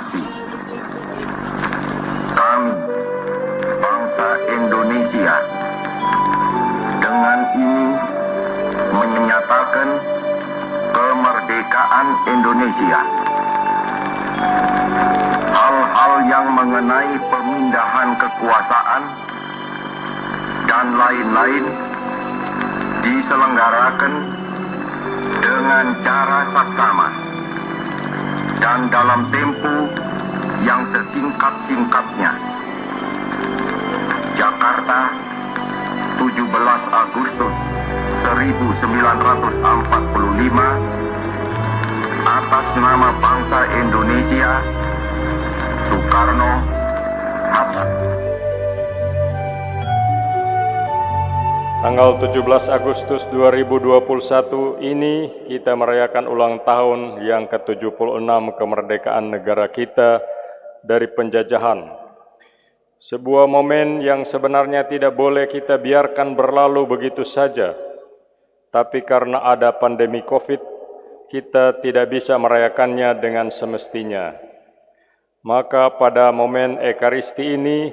mati. Kami, bangsa Indonesia, dengan ini menyatakan kemerdekaan Indonesia. Hal-hal yang mengenai pemindahan kekuasaan dan lain-lain diselenggarakan dengan cara saksama dan dalam tempo yang sesingkat-singkatnya. Jakarta, 17 Agustus 1945, atas nama bangsa Indonesia, Soekarno Hatta. Tanggal 17 Agustus 2021 ini kita merayakan ulang tahun yang ke-76 kemerdekaan negara kita dari penjajahan. Sebuah momen yang sebenarnya tidak boleh kita biarkan berlalu begitu saja. Tapi karena ada pandemi COVID, kita tidak bisa merayakannya dengan semestinya. Maka pada momen Ekaristi ini,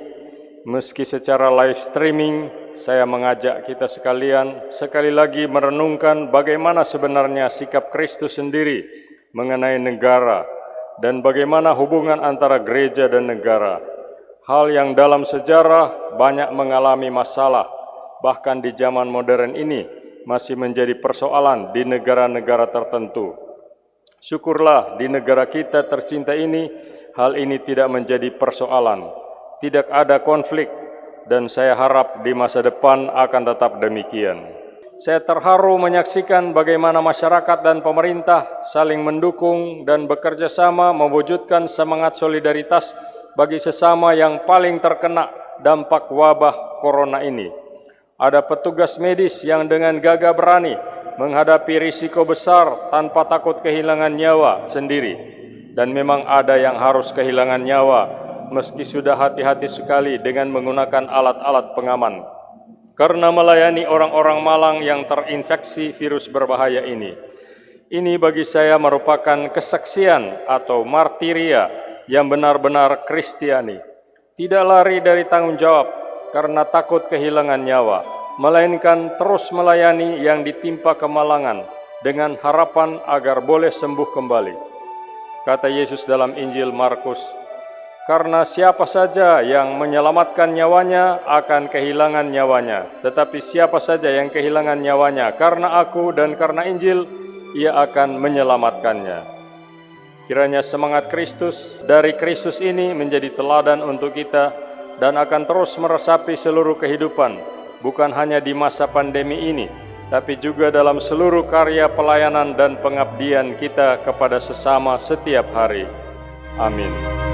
meski secara live streaming, saya mengajak kita sekalian sekali lagi merenungkan bagaimana sebenarnya sikap Kristus sendiri mengenai negara dan bagaimana hubungan antara gereja dan negara. Hal yang dalam sejarah banyak mengalami masalah, bahkan di zaman modern ini masih menjadi persoalan di negara-negara tertentu. Syukurlah di negara kita tercinta ini, hal ini tidak menjadi persoalan, tidak ada konflik, dan saya harap di masa depan akan tetap demikian. Saya terharu menyaksikan bagaimana masyarakat dan pemerintah saling mendukung dan bekerja sama mewujudkan semangat solidaritas bagi sesama yang paling terkena dampak wabah corona ini. Ada petugas medis yang dengan gagah berani menghadapi risiko besar tanpa takut kehilangan nyawa sendiri. Dan memang ada yang harus kehilangan nyawa meski sudah hati-hati sekali dengan menggunakan alat-alat pengaman, karena melayani orang-orang malang yang terinfeksi virus berbahaya ini. Ini bagi saya merupakan kesaksian atau martiria yang benar-benar Kristiani. Tidak lari dari tanggung jawab karena takut kehilangan nyawa, melainkan terus melayani yang ditimpa kemalangan dengan harapan agar boleh sembuh kembali. Kata Yesus dalam Injil Markus, karena siapa saja yang menyelamatkan nyawanya akan kehilangan nyawanya. Tetapi siapa saja yang kehilangan nyawanya karena aku dan karena Injil, ia akan menyelamatkannya. Kiranya semangat Kristus dari Kristus ini menjadi teladan untuk kita dan akan terus meresapi seluruh kehidupan, bukan hanya di masa pandemi ini, tapi juga dalam seluruh karya pelayanan dan pengabdian kita kepada sesama setiap hari. Amin.